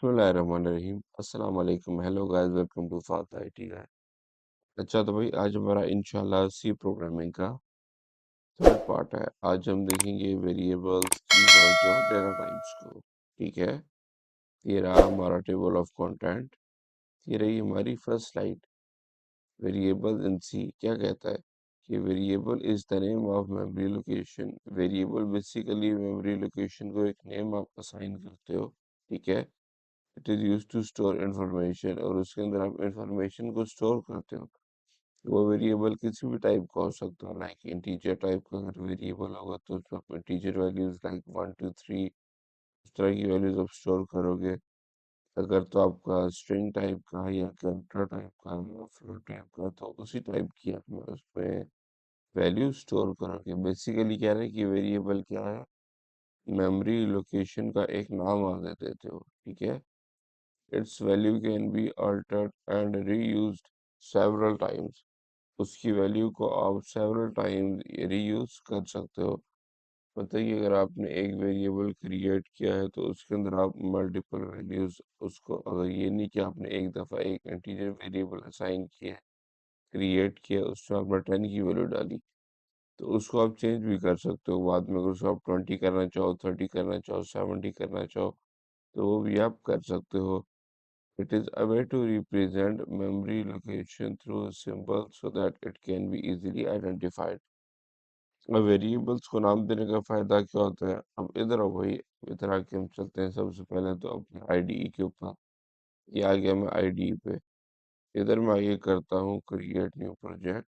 बिस्मिल्लाहिर्रहमानिर्रहीम। अस्सलाम वालेकुम। हेलो गाइस, वेलकम टू फात आईटी गाइस। अच्छा तो भाई आज हमारा इंशाल्लाह सी प्रोग्रामिंग का थर्ड पार्ट है। आज हम देखेंगे वेरिएबल्स, कीवर्ड्स और डेटा टाइप्स को। ठीक है, ये रहा हमारा टेबल ऑफ कंटेंट। ये रही हमारी first slide. Variable in C क्या कहता है कि variable is the name of memory location. Variable basically memory location को एक नेम आप असाइन करते हो। ठीक है, it is use to store information, और उसके अंदर आप इंफॉर्मेशन को स्टोर करते हो। वो वेरिएबल किसी भी टाइप का हो सकता है, लाइक इंटीजर टाइप का अगर वेरिएबल होगा तो उसमें आप इंटीजर वैल्यूज लाइक 1 2 3 इस तरह की वैल्यूज आप स्टोर करोगे। अगर तो आपका स्ट्रिंग टाइप का है या कैरेक्टर टाइप का है या फ्लोट टाइप का, तो उसी टाइप की आप उसमें वैल्यू स्टोर करोगे। बेसिकली कह रहे हैं कि वेरिएबल क्या है, मेमोरी लोकेशन का एक नाम आगे देते हो। ठीक है, its value can be altered and reused several times। उसकी वैल्यू को आप several times reuse कर सकते हो। मतलब कि अगर आपने एक वेरिएबल क्रिएट किया है तो उसके अंदर आप मल्टीपल वैल्यूज उसको, अगर ये नहीं कि आपने एक दफ़ा एक इंटीजर वेरिएबल असाइन किया है, क्रिएट किया, उसमें आपने 10 की वैल्यू डाली, तो उसको आप चेंज भी कर सकते हो बाद में। अगर उसको आप 20 करना चाहो, 30 करना चाहो, 70 करना चाहो, तो वो भी आप कर सकते हो। It is a way to represent memory location through a symbol so that it can be easily identified। अब वेरिएबल्स को नाम देने का फायदा क्या होता है? अब इधर आओ भाई, इधर आके हम चलते हैं सबसे पहले तो अपने आईडीई के ऊपर। ये आ गया मैं आईडीई पे। इधर मैं आगे करता हूँ क्रिएट न्यू प्रोजेक्ट।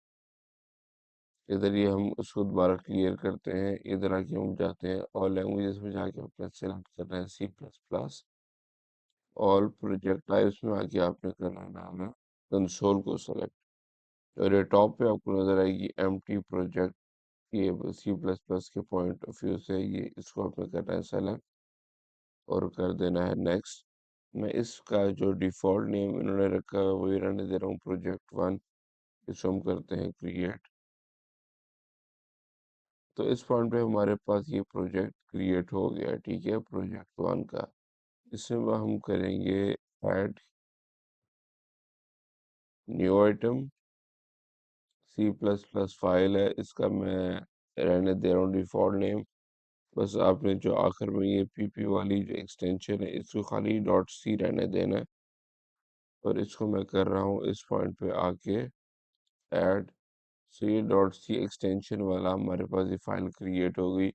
इधर ये हम उसको दोबारा क्लियर करते हैं। इधर आके हम जाते हैं और लैंग्वेजेस में जाके अपना सेलेक्ट कर रहे हैं C++। ऑल प्रोजेक्ट टाइप्स में आके आपने करना नाम है कंसोल को सेलेक्ट। और ये टॉप पे आपको नजर आएगी एम्प्टी प्रोजेक्ट। ये सी प्लस प्लस के पॉइंट ऑफ व्यू से ये इसको आपने करना है सेलेक्ट और कर देना है नेक्स्ट। मैं इसका जो डिफ़ॉल्ट नेम इन्होंने रखा है वही रहने दे रहा हूँ, प्रोजेक्ट 1। इसको हम करते हैं क्रिएट। तो इस पॉइंट पे हमारे पास ये प्रोजेक्ट क्रिएट हो गया। ठीक है, प्रोजेक्ट 1 का। इसमें हम करेंगे add new item. C plus plus file है, इसका मैं रहने दे रहा हूँ डिफ़ॉल्ट नेम। बस आपने जो आखिर में ये पीपी वाली जो एक्सटेंशन है इसको खाली डॉट सी रहने देना है। और इसको मैं कर रहा हूँ इस पॉइंट पे आके ऐड। सो ये डॉट सी एक्सटेंशन वाला हमारे पास ये फाइल क्रिएट हो गई।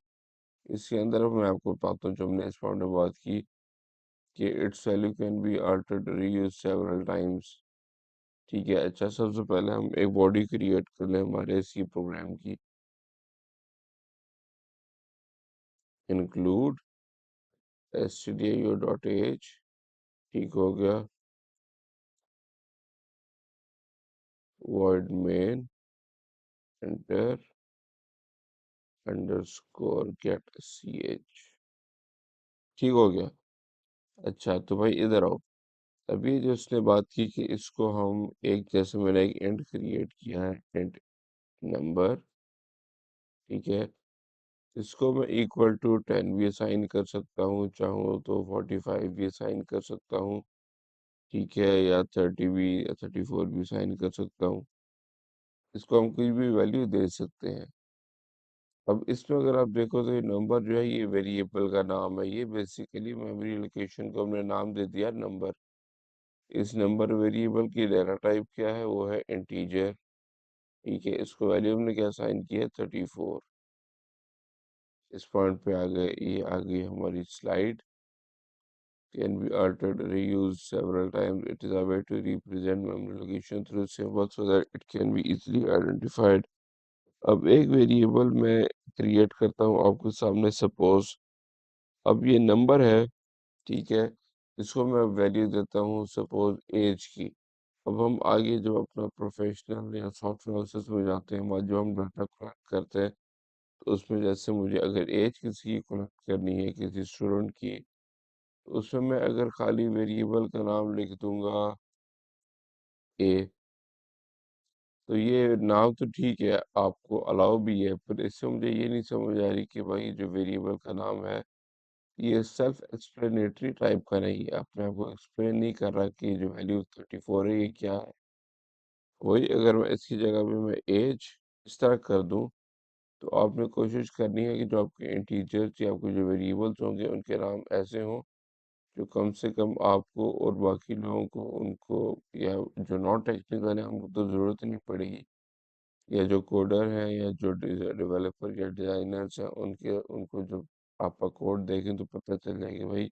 इसके अंदर अब मैं आपको बताता हूँ जो हमने इस पॉइंट में बात की कि it's value can be altered reuse several times. ठीक है, अच्छा सबसे पहले हम एक बॉडी क्रिएट कर लें हमारे सी प्रोग्राम की। Include stdio.h। ठीक हो गया। void main enter underscore get ch। ठीक हो गया। अच्छा तो भाई इधर आओ। अभी जो उसने बात की कि इसको हम एक, जैसे मैंने एक इंट क्रिएट किया है, इंट नंबर। ठीक है, इसको मैं इक्वल टू 10 भी असाइन कर सकता हूँ, चाहूँ तो 45 भी असाइन कर सकता हूँ। ठीक है, या 30 भी या 34 भी असाइन कर सकता हूँ। इसको हम कोई भी वैल्यू दे सकते हैं। अब इसमें अगर आप देखो तो ये नंबर जो है ये वेरिएबल का नाम है। ये बेसिकली मेमोरी लोकेशन को हमने नाम दे दिया नंबर। इस नंबर वेरिएबल की डेटा टाइप क्या है, वो है इंटीजर। ठीक है, इसको वैल्यू हमने क्या साइन किया है, 34। इस पॉइंट पे आ गए, ये आ गई हमारी slide. Can be altered reused several times। It is a way to represent memory location through symbols so that it can be easily identified। अब एक वेरिएबल मैं क्रिएट करता हूँ आपके सामने, सपोज अब ये नंबर है। ठीक है, इसको मैं वैल्यू देता हूँ सपोज एज की। अब हम आगे जब अपना प्रोफेशनल या सॉफ्टवेयर हाउसेस में जाते हैं, वहाँ जो हम डाटा कलेक्ट करते हैं, तो उसमें जैसे मुझे अगर एज किसी की कलेक्ट करनी है किसी स्टूडेंट की, तो उसमें मैं अगर खाली वेरिएबल का नाम लिख दूंगा ए, तो ये नाम तो ठीक है, आपको अलाउ भी है, पर इससे मुझे ये नहीं समझ आ रही कि भाई जो वेरिएबल का नाम है ये सेल्फ एक्सप्लेनेटरी टाइप का नहीं है, अपने आप को एक्सप्लेन नहीं कर रहा कि जो वैल्यू 34 है ये क्या है। वही अगर मैं इसकी जगह पे मैं एज इस तरह कर दूं, तो आपने कोशिश करनी है कि जो आपके इंटीजर्स या आपके जो वेरिएबल्स होंगे उनके नाम ऐसे हों जो कम से कम आपको और बाकी लोगों को उनको, या जो नॉन टेक्निकल है उनको तो ज़रूरत ही नहीं पड़ेगी, या जो कोडर हैं या जो डेवलपर या डिज़ाइनर्स हैं उनके उनको जो आपका कोड देखें तो पता चल जाएगा भाई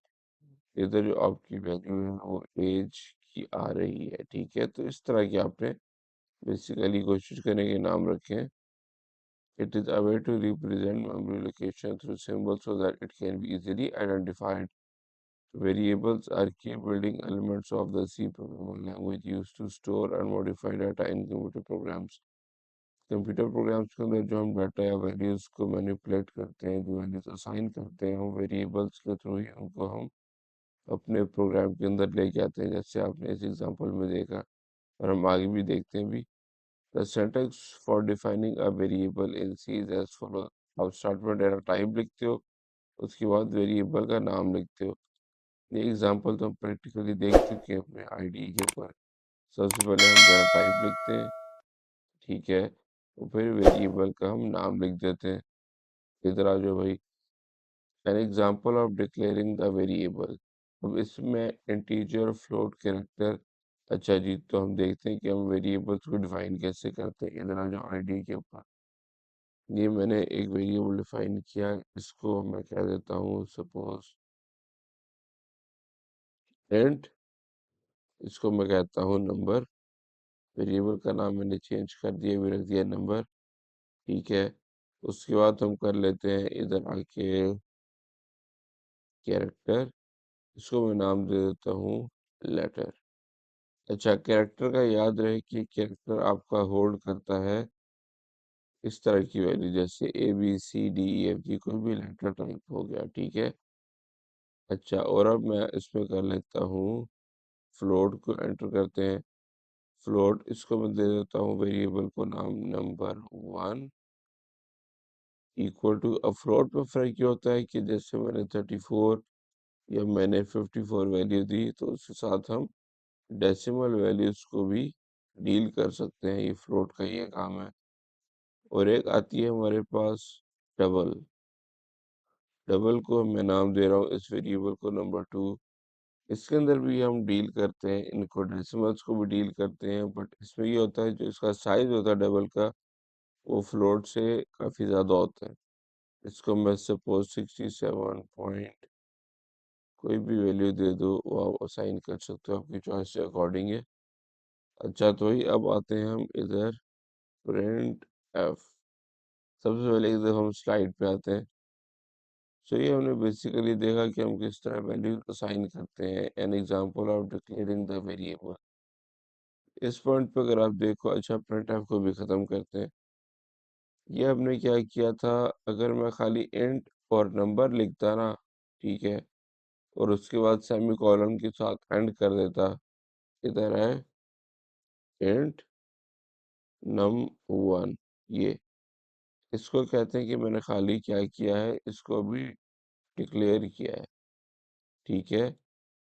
इधर जो आपकी वैल्यू है वो एज की आ रही है। ठीक है, तो इस तरह की आपने बेसिकली कोशिश करें कि नाम रखें। It is a way to represent memory location through symbol so that it can be easily identified. Variables are key building elements of the C programming language used to store and modify data in computer programs. Computer programs के अंदर जो हम data या values को manipulate करते हैं, जो values assign करते हैं, वो वेरिएबल्स के थ्रू ही उनको हम अपने प्रोग्राम के अंदर लेके आते हैं, जैसे आपने इस एग्जांपल में देखा और हम आगे भी देखते हैं भी। The syntax for defining a variable in C is as follow. आप स्टार्ट में डाटा टाइप लिखते हो, उसके बाद वेरिएबल का नाम लिखते हो। ये एग्जांपल तो हम प्रैक्टिकली देख चुके हैं अपने आईडी के ऊपर। सबसे पहले हम डाटा टाइप लिखते हैं, ठीक है, और फिर वेरिएबल का हम नाम लिख देते हैं। इधर आ जाओ भाई, an example of declaring the variable. अब इसमें इंटीजर फ्लोट कैरेक्टर। अच्छा जी, तो हम देखते हैं कि हम वेरिएबल्स को डिफाइन कैसे करते हैं। इधर आ जाओ आईडी के ऊपर। ये मैंने एक वेरिएबल डिफाइन किया, इसको मैं कह देता हूँ सपोज इंट, इसको मैं कहता हूँ नंबर। वेरिएबल का नाम मैंने चेंज कर दिया, भी रख दिया नंबर। ठीक है, उसके बाद हम कर लेते हैं इधर आके कैरेक्टर, इसको मैं नाम दे देता हूँ लेटर। अच्छा, कैरेक्टर का याद रहे कि कैरेक्टर आपका होल्ड करता है इस तरह की वैल्यू, जैसे ABCDEFG कोई भी लेटर टाइप हो गया। ठीक है, अच्छा, और अब मैं इसमें कर लेता हूँ फ्लोट को एंटर करते हैं। फ्लोट, इसको मैं दे देता हूँ वेरिएबल को नाम नंबर 1 इक्वल टू। अब फ्लोट में फ़र्क ये होता है कि जैसे मैंने 34 या मैंने 54 वैल्यू दी, तो उसके साथ हम डेसिमल वैल्यूज को भी डील कर सकते हैं। ये फ्लोट का ये काम है। और एक आती है हमारे पास डबल। डबल को मैं नाम दे रहा हूँ इस वेरिएबल को नंबर 2। इसके अंदर भी हम डील करते हैं, इनको डेसिमल्स को भी डील करते हैं, बट इसमें ये होता है जो इसका साइज होता है डबल का, वो फ्लोट से काफ़ी ज़्यादा होता है। इसको मैं सपोज 67 पॉइंट कोई भी वैल्यू दे दो, वो आप असाइन कर सकते हो आपकी चॉइस के अकॉर्डिंग है। अच्छा, तो ही अब आते हैं हम इधर प्रिंट एफ। सबसे पहले इधर हम स्लाइड पे आते हैं। सो ये हमने बेसिकली देखा कि हम किस तरह वैल्यू असाइन करते हैं। An example of declaring the variable. इस पॉइंट पे अगर आप देखो, अच्छा प्रिंट एफ को भी ख़त्म करते हैं। ये हमने क्या किया था, अगर मैं खाली इंट और नंबर लिखता ना, ठीक है, और उसके बाद सेमी कॉलन के साथ एंड कर देता, इधर है इंट num1। ये इसको कहते हैं कि मैंने खाली क्या किया है, इसको भी डिक्लेयर किया है। ठीक है,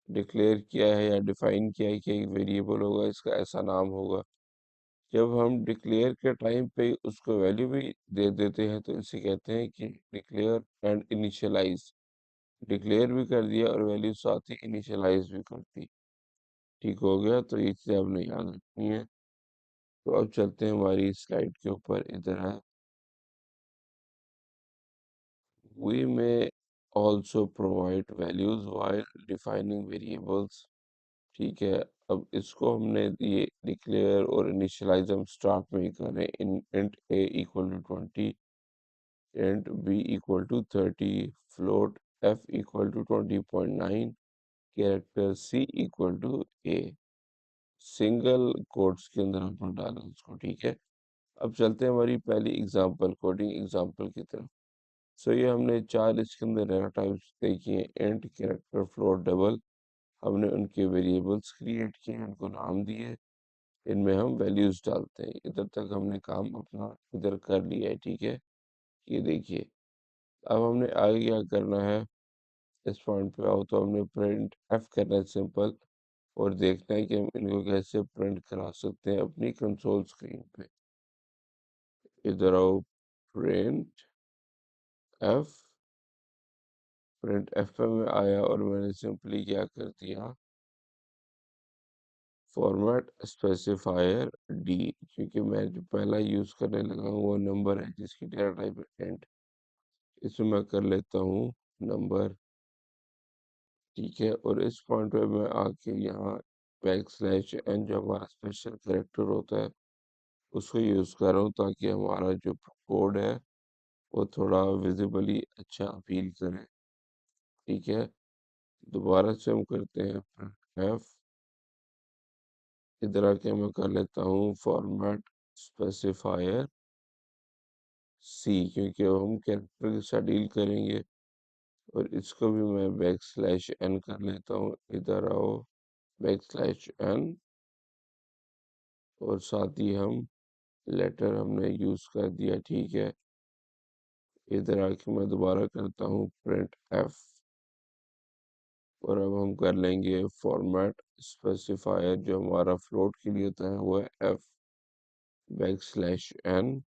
डिक्लेयर किया है या डिफाइन किया है कि एक वेरिएबल होगा, इसका ऐसा नाम होगा। जब हम डिक्लेयर के टाइम पे उसको वैल्यू भी दे देते हैं, तो इसे कहते हैं कि डिक्लेयर एंड इनिशियलाइज। डिक्लेयर भी कर दिया और वैल्यू साथ ही इनिशियलाइज भी कर दी। ठीक हो गया, तो ये चीज़ आपने याद रखनी है। तो अब चलते हैं हमारी स्लाइड के ऊपर। इधर है, we may also provide values while defining variables। ठीक है, अब इसको हमने ये डिक्लेयर और इनिशियलाइज हम स्टार्ट में ही करें। इन int a equal to 20, int b equal to 30, float f equal to 20.9, character c equal to a। Single quotes के अंदर हम डालें इसको। ठीक है, अब चलते हैं हमारी पहली एग्जांपल, कोडिंग एग्जांपल की तरफ। सो ये हमने 4 इसके अंदर डेटा टाइप्स देखी हैं, इंट, कैरेक्टर, फ्लोट, डबल। हमने उनके वेरिएबल्स क्रिएट किए, उनको नाम दिए, इनमें हम वैल्यूज डालते हैं। इधर तक हमने काम अपना इधर कर लिया है। ठीक है, ये देखिए, अब हमने आगे क्या करना है, इस पॉइंट पे आओ तो हमने प्रिंट एफ करना है सिंपल, और देखना है कि हम इनको कैसे प्रिंट करा सकते हैं अपनी कंसोल स्क्रीन पे। इधर आओ, प्रिंट एफ, प्रिंट एफ पे मैं आया और मैंने सिंपली क्या कर दिया, फॉर्मेट स्पेसिफायर डी, क्योंकि मैं जो पहला यूज करने लगा हूँ वो नंबर है जिसकी डेटा टाइप है इंट। इसमें मैं कर लेता हूँ नंबर, ठीक है। और इस पॉइंट पे मैं आके यहाँ बैक स्लैश एन जो हमारा स्पेशल कैरेक्टर होता है उसको यूज कर रहा हूँ, ताकि हमारा जो कोड है वो थोड़ा विजिबली अच्छा अपील करे, ठीक है। दोबारा से हम करते हैं एफ, इधर आके मैं कर लेता हूँ फॉर्मेट स्पेसिफायर सी, क्योंकि हम कैरेक्टर के साथ डील करेंगे। और इसको भी मैं बैक स्लैश एन कर लेता हूँ, इधर आओ, बैक स्लैश एन, और साथ ही हम लेटर हमने यूज कर दिया, ठीक है। इधर आके मैं दोबारा करता हूँ प्रिंट एफ, और अब हम कर लेंगे फॉर्मेट स्पेसिफायर जो हमारा फ्लोट के लिए होता है वो है एफ बैक स्लैश एन,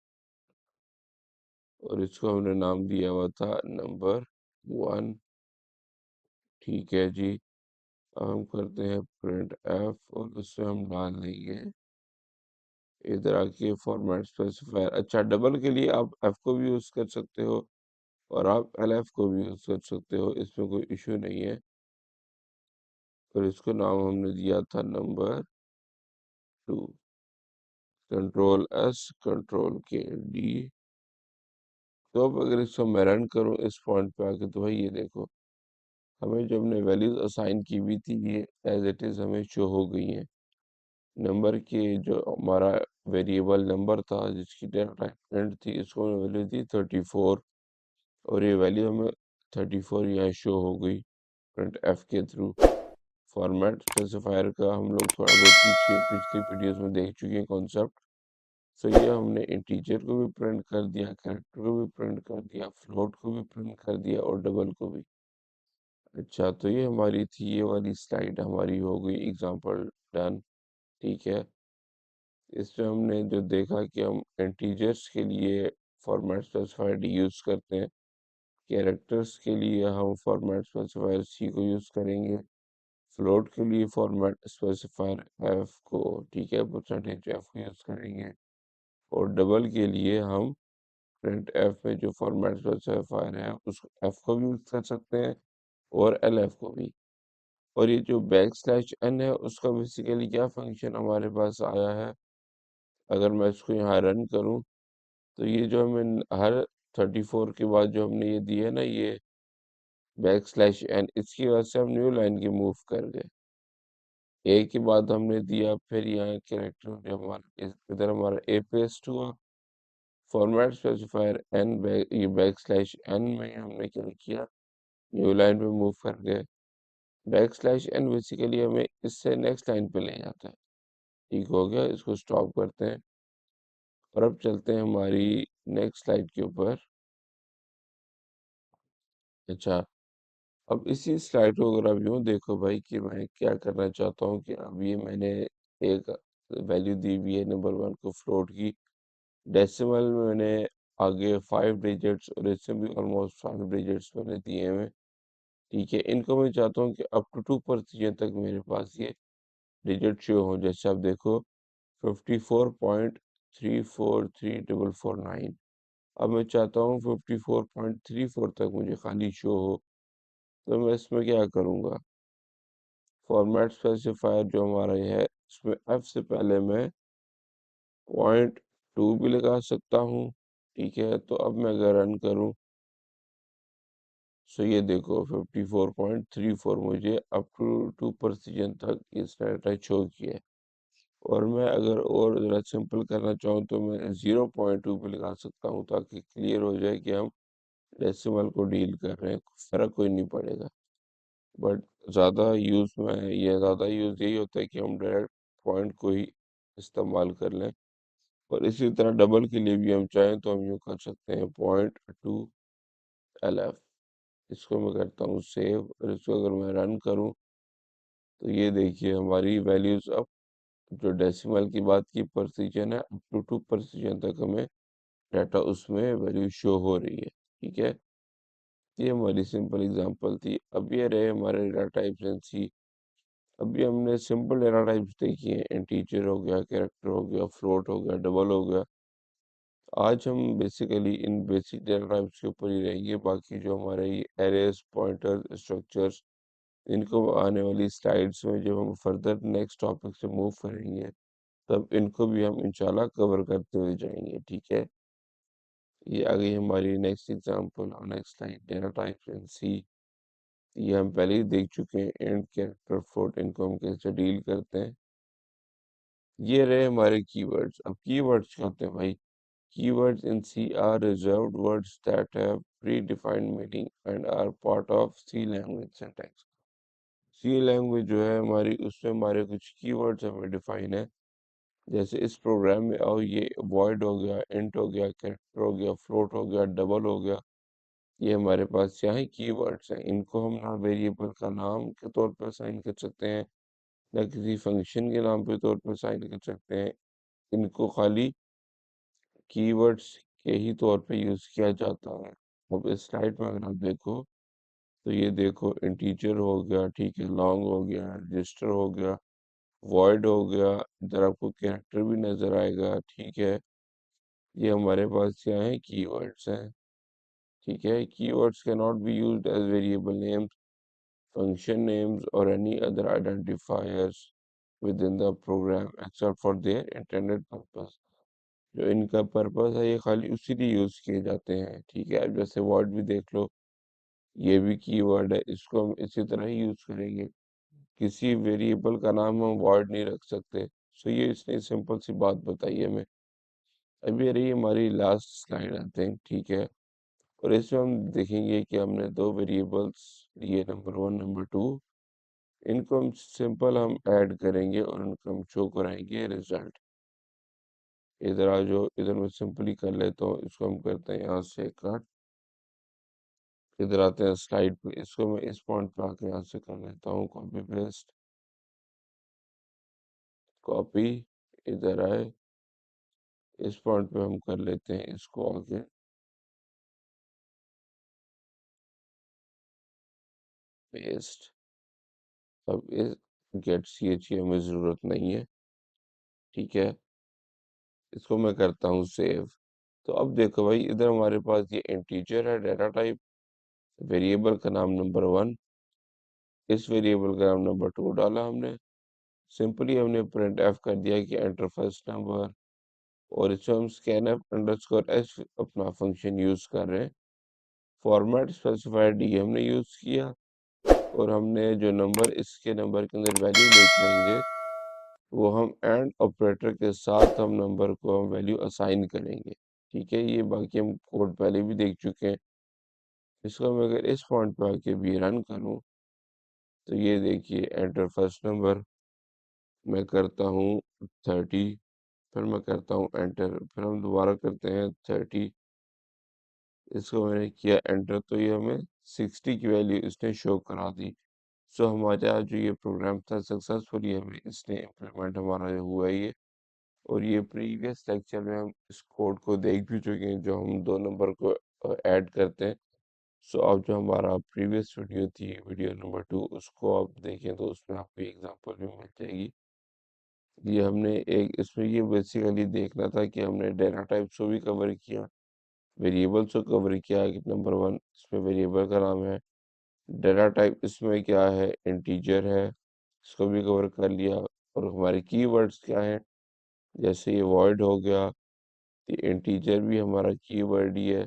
और इसको हमने नाम दिया हुआ था नंबर वन, ठीक है जी। अब हम करते हैं प्रिंट एफ, और उसमें हम डाल देंगे इधर आके फॉर्मेट स्पेसिफायर। अच्छा, डबल के लिए आप एफ को भी यूज कर सकते हो और आप एल एफ को भी यूज कर सकते हो, इसमें कोई इशू नहीं है। और इसको नाम हमने दिया था number two, control S, control के डी। तो अब अगर इसको मैं रन करूँ इस पॉइंट पे आके, तो भाई ये देखो, हमें जो हमने वैल्यूज असाइन की हुई थी ये एज इट इज हमें शो हो गई हैं। नंबर के जो हमारा वेरिएबल नंबर था जिसकी डेटा टाइप इंट थी, इसको हमने वैल्यू दी 34, और ये वैल्यू हमें 34 यहाँ शो हो गई प्रिंट एफ के थ्रू। फॉर्मेट स्पेसिफायर का हम लोग थोड़ा बहुत पीछे पिछली वीडियोस में देख चुके हैं कॉन्सेप्ट। सो ये हमने इंटीजर को भी प्रिंट कर दिया, कैरेक्टर को भी प्रिंट कर दिया, फ्लोट को भी प्रिंट कर दिया, और डबल को भी। अच्छा, तो ये हमारी थी, ये वाली स्लाइड हमारी हो गई एग्जांपल डन, ठीक है। इसमें हमने जो देखा कि हम इंटीजर्स के लिए फॉर्मेट स्पेसिफायर यूज करते हैं, कैरेक्टर्स के लिए हम फॉर्मेट स्पेसिफायर सी को यूज करेंगे, फ्लोट के लिए फॉर्मेट स्पेसिफायर एफ को, ठीक है, परसेंटेज एफ को यूज करेंगे, और डबल के लिए हम प्रिंट एफ में जो फॉर्मेट स्पेसिफायर है उस एफ को भी यूज कर सकते हैं और एल एफ को भी। और ये जो बैक स्लैश एन है उसका बेसिकली क्या फंक्शन हमारे पास आया है, अगर मैं इसको यहाँ रन करूँ, तो ये जो हमें हर 34 के बाद जो हमने ये दिया ना, ये बैक स्लैश एन, इसकी वजह से हम न्यू लाइन की मूव कर गए। ए के बाद हमने दिया, फिर यहाँ कैरेक्टर जो हमारा इधर हमारा ए पेस्ट हुआ, फॉर्मेट स्पेसिफायर एन ये बैक स्लैश एन में हमने क्या किया, न्यू लाइन पे मूव कर गए। बैक स्लैश एन बेसिकली हमें इससे नेक्स्ट लाइन पे ले जाता है, ठीक हो गया। इसको स्टॉप करते हैं और अब चलते हैं हमारी नेक्स्ट स्लाइड के ऊपर। अच्छा, अब इसी स्लाइड को अगर आप यूँ देखो भाई, कि मैं क्या करना चाहता हूँ कि अब ये मैंने एक वैल्यू दी हुई है नंबर वन को फ्लोट की, डेसिमल में मैंने आगे 5 डिजिट्स और इससे भी ऑलमोस्ट 5 डिजिट्स मैंने दिए हुए, ठीक है। इनको मैं चाहता हूँ कि अप टू 2% तक मेरे पास ये डिजिट शो हो। जैसे आप देखो 54.343449, अब मैं चाहता हूँ 54.34 तक मुझे खाली शो हो, तो मैं इसमें क्या करूँगा, फॉर्मेट स्पेसिफायर जो हमारा ये है इसमें एफ से पहले मैं 0.2 भी लगा सकता हूँ, ठीक है। तो अब मैं अगर रन करूँ, सो ये देखो 54.34 मुझे अप टू 2% तक इस डाटा शो किया है। और मैं अगर और ज़रा सिंपल करना चाहूँ तो मैं 0.2 पे लगा सकता हूँ, ताकि क्लियर हो जाए कि हम डेसिमल को डील कर रहे हैं, फ़र्क कोई नहीं पड़ेगा। बट ज़्यादा यूज़ यही होता है कि हम डायरेक्ट पॉइंट को ही इस्तेमाल कर लें। और इसी तरह डबल के लिए भी हम चाहें तो हम यूँ कर सकते हैं 0.2 एल एफ, इसको मैं करता हूँ सेव, और इसको अगर मैं रन करूँ तो ये देखिए हमारी वैल्यूज अब जो डेसिमल की बात की प्रिसीजन है, अप टू 2% तक हमें डाटा उसमें वैल्यू शो हो रही है। ठीक है, ये हमारी सिंपल एग्जांपल थी। अब ये रहे हमारे डेटा टाइप्स एंड सी। अभी हमने सिंपल डेटा टाइप्स देखी हैं, इंटीजर हो गया, कैरेक्टर हो गया, फ्लोट हो गया, डबल हो गया। आज हम बेसिकली इन बेसिक डेटा टाइप्स के ऊपर ही रहेंगे। बाकी जो हमारे ये एरेज, पॉइंटर, स्ट्रक्चर्स, इनको आने वाली स्लाइड्स में जब हम फर्दर नेक्स्ट टॉपिक से मूव करेंगे तब इनको भी हम इंशाल्लाह कवर करते हुए जाएंगे। ठीक है, ये आ गई हमारी नेक्स्ट एग्जांपल और next line, data types in C. ये हम पहले ही देख चुके हैं, एंड, कैरेक्टर, फ्लोट, इनको हम कैसे डील करते हैं। ये रहे हमारे कीवर्ड्स। अब कीवर्ड्स क्या होते हैं भाई? Keywords in C are reserved words that have predefined meaning and are part of C language syntax. C language जो है हमारी, उसमें हमारे कुछ कीवर्ड्स हमें डिफाइन है। जैसे इस प्रोग्राम में आओ, ये void हो गया, int हो गया, कैरेक्टर हो गया, फ्लोट हो गया, डबल हो गया। ये हमारे पास क्या है? कीवर्ड्स हैं। इनको हम ना वेरिएबल का नाम के तौर पर साइन कर सकते हैं, ना किसी फंक्शन के नाम के तौर पर साइन कर सकते हैं। इनको खाली कीवर्ड्स के ही तौर पे यूज किया जाता है। अब इस स्लाइड में अगर आप देखो तो ये देखो, इंटीजर हो गया, ठीक है, लॉन्ग हो गया, रजिस्टर हो गया, वॉइड हो गया, इधर आपको कैरेक्टर भी नजर आएगा। ठीक है, ये हमारे पास क्या है? कीवर्ड्स हैं। ठीक है, keywords can not be used as variable names, function names और any other identifiers within the program except for their intended purpose. जो इनका पर्पस है ये खाली उसी लिए यूज किए जाते हैं। ठीक है, अब जैसे वर्ड भी देख लो, ये भी कीवर्ड है, इसको हम इसी तरह ही यूज करेंगे। किसी वेरिएबल का नाम हम वर्ड नहीं रख सकते। सो ये इसने सिंपल सी बात बताई है हमें। अभी ये रही हमारी लास्ट स्लाइड आई थिंक। ठीक है, और इसमें हम देखेंगे कि हमने दो वेरिएबल्स लिए, नंबर 1, नंबर 2। इनको हम सिंपल हम ऐड करेंगे और उनको हम शो कराएंगे रिजल्ट। इधर आ जाओ, इधर मैं सिंपली कर लेता हूँ, इसको हम करते हैं यहाँ से कट। इधर आते हैं स्लाइड पे, इसको मैं इस पॉइंट पे आके यहाँ से कर लेता हूँ कॉपी पेस्ट, कॉपी। इधर आए, इस पॉइंट पे हम कर लेते हैं इसको आगे पेस्ट। अब इस गेट सी एच हमें ज़रूरत नहीं है। ठीक है, इसको मैं करता हूँ सेव। तो अब देखो भाई, इधर हमारे पास ये इंटीजर है, डेटा टाइप, वेरिएबल का नाम नंबर 1, इस वेरिएबल का नाम नंबर 2 डाला हमने। सिंपली हमने प्रिंट एफ कर दिया कि एंटर फर्स्ट नंबर, और इसमें हम स्कैन एफ अंडरस्कोर एच अपना फंक्शन यूज कर रहे हैं। फॉर्मेट स्पेसिफायर डी हमने यूज किया, और हमने जो नंबर इसके नंबर के अंदर वैल्यू लेके आएंगे वो हम एंड ऑपरेटर के साथ हम नंबर को हम वैल्यू असाइन करेंगे। ठीक है, ये बाकी हम कोड पहले भी देख चुके हैं। इसको मैं अगर इस पॉइंट पे आके भी रन करूं तो ये देखिए, एंटर फर्स्ट नंबर, मैं करता हूँ 30, फिर मैं करता हूँ एंटर, फिर हम दोबारा करते हैं 30। इसको मैंने किया एंटर, तो ये हमें 60 की वैल्यू इसने शो करा दी। सो हमारा जो ये प्रोग्राम था सक्सेसफुली हमें इसने इम्प्लीमेंट हमारा जो हुआ है ये। और ये प्रीवियस लेक्चर में हम इस कोड को देख भी चुके हैं, जो हम दो नंबर को ऐड करते हैं। सो अब जो हमारा प्रीवियस वीडियो थी, वीडियो नंबर 2, उसको आप देखें तो उसमें आपको एग्जांपल भी मिल जाएगी। ये हमने एक इसमें ये बेसिकली देखना था कि हमने डेटा टाइप्स को भी कवर किया, वेरिएबल्स को कवर किया कि नंबर 1 इसमें वेरिएबल का नाम है, डेटा टाइप इसमें क्या है? इंटीजर है, इसको भी कवर कर लिया। और हमारे कीवर्ड्स क्या हैं? जैसे ये वॉइड हो गया, ये इंटीजर भी हमारा कीवर्ड ही है।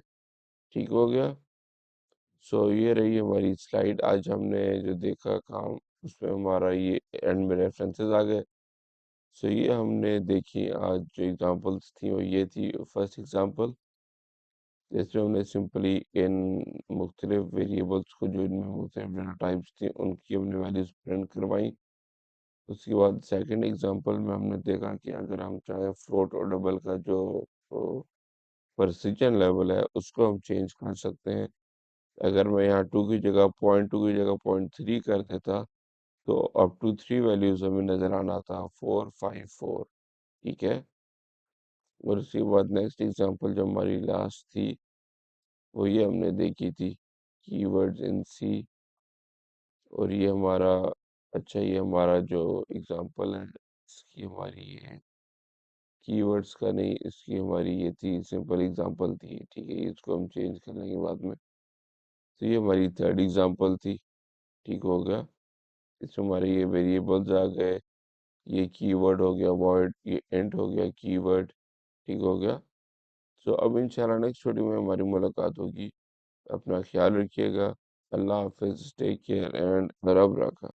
ठीक हो गया। सो ये रही हमारी स्लाइड। आज हमने जो देखा काम, उसमें हमारा ये एंड में रेफरेंसेस आ गए। सो ये हमने देखी आज जो एग्जांपल्स थी वो ये थी। फर्स्ट एग्जांपल, जैसे हमने सिंपली इन मुख्तलिफ वेरिएबल्स को, जो इनमें मुख्तलिफ डेटा टाइप्स थी, उनकी हमने वैल्यूज प्रिंट करवाई। उसके बाद सेकंड एग्जांपल में हमने देखा कि अगर हम चाहे फ्लोट और डबल का जो प्रिसिजन लेवल है उसको हम चेंज कर सकते हैं। अगर मैं यहाँ 2 की जगह .2 की जगह .3 कर देता तो अप टू 3 वैल्यूज हमें नजर आना था 4 5 4। ठीक है। और उसके बाद नेक्स्ट एग्जांपल जो हमारी लास्ट थी वो ये हमने देखी थी कीवर्ड्स इन सी। और ये हमारा अच्छा ये हमारा जो एग्जांपल है इसकी हमारी ये है कीवर्ड्स का नहीं, इसकी हमारी ये थी सिंपल एग्जांपल थी। ठीक है, इसको हम चेंज कर लेंगे बाद में। तो ये हमारी थर्ड एग्जांपल थी। ठीक हो गया। इसमें हमारे ये वेरिएबल्स आ गए, ये कीवर्ड हो गया वॉइड, ये एंड हो गया कीवर्ड। ठीक हो गया। सो अब इंशाल्लाह नेक्स्ट वीडियो में हमारी मुलाकात होगी। अपना ख्याल रखिएगा। अल्लाह हाफिज़, टेक केयर एंड रब रखा।